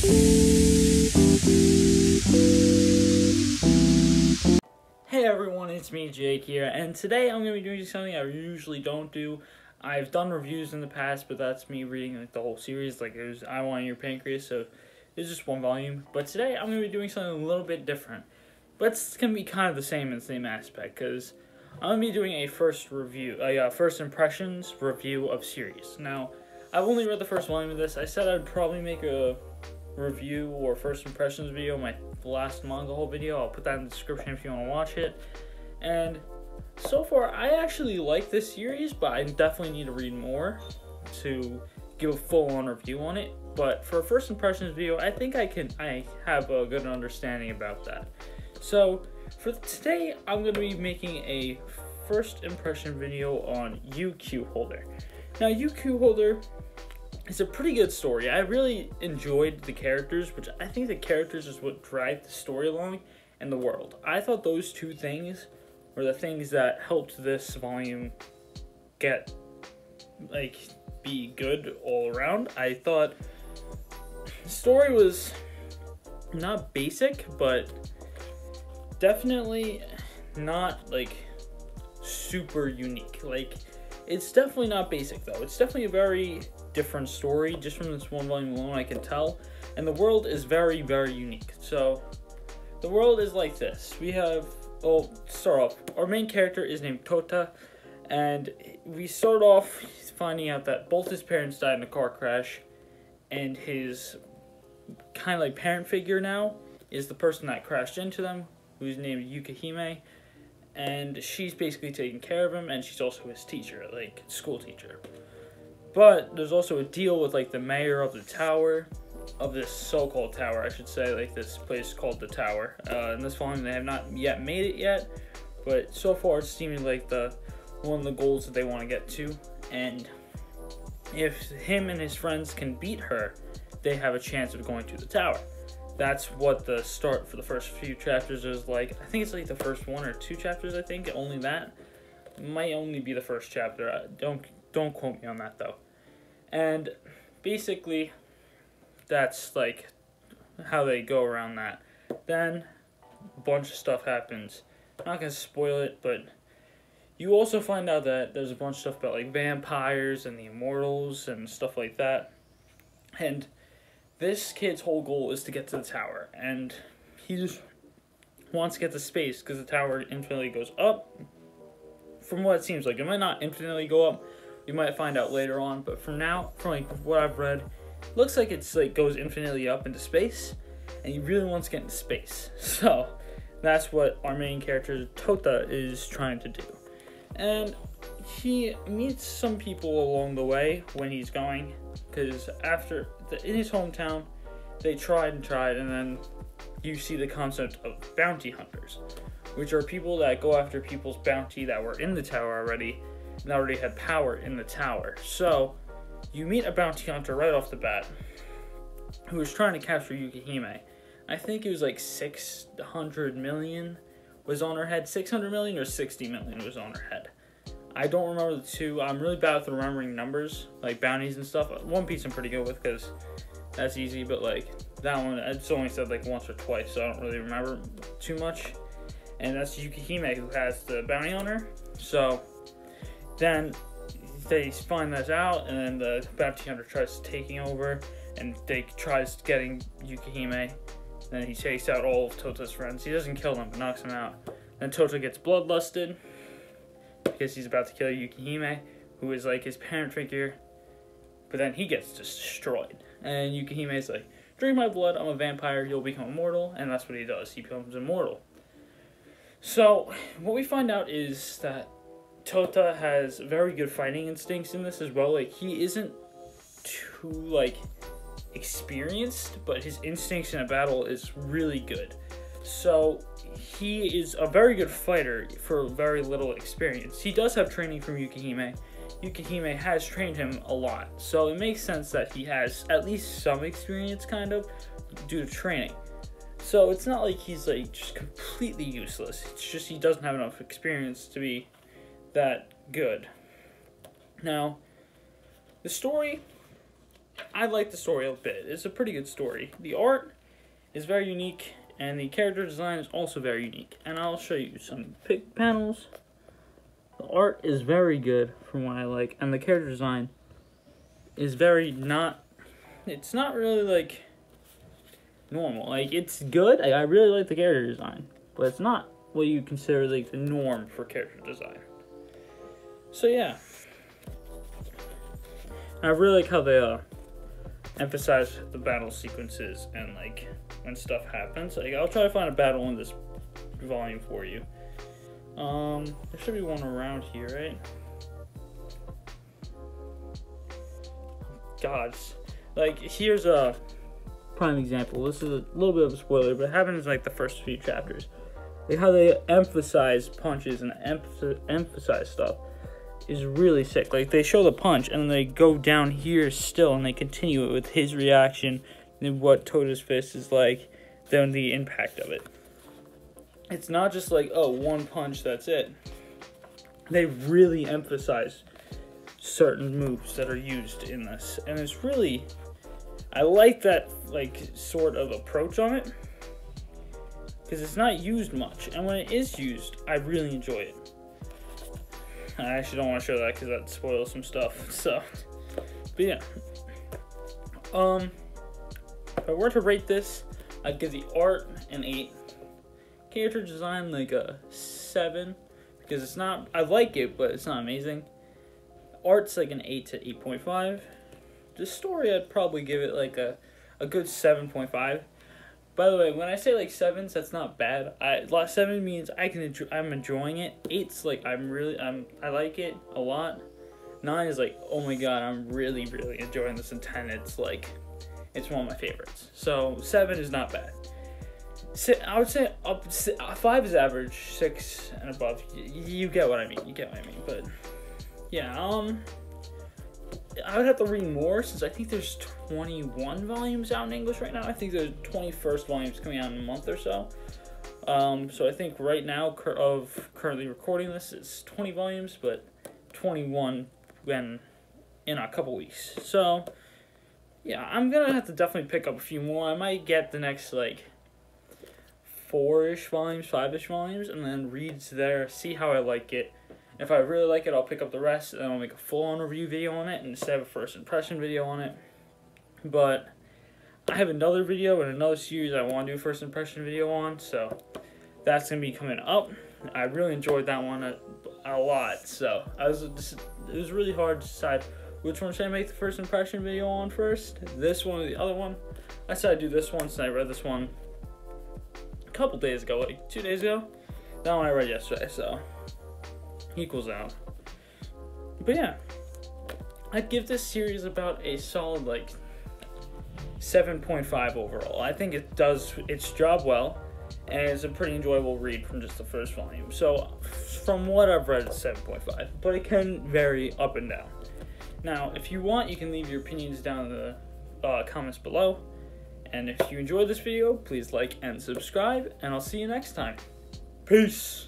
Hey everyone, it's me, Jake here, and today I'm going to be doing something I usually don't do. I've done reviews in the past, but that's me reading like the whole series, like it was I Want Your Pancreas, so it's just one volume. But today I'm going to be doing something a little bit different, but it's going to be kind of the same aspect, because I'm going to be doing a first impressions review of series. Now, I've only read the first volume of this. I said I'd probably make a review or first impressions video, my last manga haul video. I'll put that in the description if you want to watch it. And so far, I actually like this series, but I definitely need to read more to give a full-on review on it. But for a first impressions video, I think I have a good understanding about that. So for today, I'm going to be making a first impression video on UQ Holder. Now, UQ Holder, it's a pretty good story. I really enjoyed the characters, which I think the characters is what drive the story along and the world. I thought those two things were the things that helped this volume be good all around. I thought the story was not basic, but definitely not super unique. It's definitely not basic though. It's definitely a very different story, just from this one volume alone I can tell, and the world is very, very unique. So the world is like this. We have, start off, our main character is named Tota, and we start off finding out that both his parents died in a car crash, and his kind of parent figure now is the person that crashed into them, who's named Yukihime, and she's basically taking care of him, and she's also his teacher, school teacher. But there's also a deal with the mayor of the tower, of this so-called tower, I should say, this place called the Tower. In this volume, they have not yet made it yet, but so far it's seeming like one of the goals that they want to get to. And if him and his friends can beat her, they have a chance of going to the tower. That's what the start for the first few chapters is like. I think it's the first 1 or 2 chapters, I think, only that. It might only be the first chapter. Don't quote me on that though. And basically, that's how they go around that. Then a bunch of stuff happens. I'm not gonna spoil it, but you also find out that there's a bunch of stuff about vampires and the immortals and stuff like that. And this kid's whole goal is to get to the tower, and he just wants to get to space because the tower infinitely goes up. From what it seems like, it might not infinitely go up. You might find out later on, but from now, from what I've read, looks like it's goes infinitely up into space, and he really wants to get into space. So that's what our main character Tota is trying to do, and he meets some people along the way when he's going, because in his hometown, they tried, and then you see the concept of bounty hunters, which are people that go after people's bounty that were in the tower already, and already had power in the tower. So you meet a bounty hunter right off the bat who was trying to capture Yukihime. I think it was 600 million was on her head. 600 million or 60 million was on her head. I don't remember the two. I'm really bad with remembering numbers, bounties and stuff. One Piece I'm pretty good with because that's easy, but that one, it's only said once or twice, so I don't really remember too much. And that's Yukihime, who has the bounty on her. So then they find that out, and then the bounty hunter tries taking over, and they tries getting Yukihime. Then he takes out all of Tota's friends. He doesn't kill them, but knocks them out. Then Tota gets bloodlusted because he's about to kill Yukihime, who is his parent figure. But then he gets destroyed, and Yukihime's drink my blood, I'm a vampire, you'll become immortal, and that's what he does. He becomes immortal. So what we find out is that Tota has very good fighting instincts in this as well. He isn't too experienced, but his instincts in a battle is really good. So he is a very good fighter for very little experience. He does have training from Yukihime. Yukihime has trained him a lot, so it makes sense that he has at least some experience, kind of, due to training. So it's not he's just completely useless. It's just he doesn't have enough experience to be that good. Now, the story I like the story a bit. It's a pretty good story. The art is very unique, and the character design is also very unique. And I'll show you some panels. The art is very good from what I like, and the character design is very not... It's not really, like, normal. Like, it's good. I really like the character design, but it's not what you consider, like, the norm for character design. So, yeah. I really like how they, emphasize the battle sequences and, like, when stuff happens. Like, I'll try to find a battle in this volume for you. There should be one around here, right? God, like, here's a prime example. This is a little bit of a spoiler, but it happens in, like, the first few chapters. Like, how they emphasize punches and emphasize stuff is really sick. Like, they show the punch, and then they go down here still, and they continue it with his reaction and what Tota's fist is like, then the impact of it. It's not just like, oh, one punch, that's it. They really emphasize certain moves that are used in this, and it's really, I like that, like, sort of approach on it, because it's not used much, and when it is used, I really enjoy it. I actually don't want to show that because that spoils some stuff, so, but yeah. If I were to rate this, I'd give the art an 8. Character design, like, a 7, because it's not, I like it, but it's not amazing. Art's like an 8 to 8.5. The story, I'd probably give it like a good 7.5. By the way, when I say like 7s, that's not bad. 7 means I'm enjoying it. 8's like I like it a lot. 9 is like, oh my god, I'm really enjoying this, and 10 it's like it's one of my favorites. So 7 is not bad. I would say 5 is average, 6 and above. You get what I mean. But yeah, I would have to read more, since I think there's 21 volumes out in English right now. I think the 21st volume is coming out in a month or so. So I think right now, currently recording this, is 20 volumes, but 21 when in a couple weeks. So yeah, I'm gonna have to definitely pick up a few more. I might get the next like 4-ish volumes, 5-ish volumes, and then read there, see how I like it. If I really like it, I'll pick up the rest, and I'll make a full-on review video on it instead of a first impression video on it. But I have another video and another series I want to do a first impression video on, so that's going to be coming up. I really enjoyed that one a lot, so it was really hard to decide which one should I make the first impression video on first, this one or the other one. I decided to do this one since I read this one a couple days ago, like 2 days ago. That one I read yesterday, so equals out. But yeah, I'd give this series about a solid like 7.5 overall. I think it does its job well, and it's a pretty enjoyable read from just the first volume. So from what I've read, it's 7.5, but it can vary up and down. Now, if you want, you can leave your opinions down in the comments below. And if you enjoyed this video, please like and subscribe, and I'll see you next time. Peace!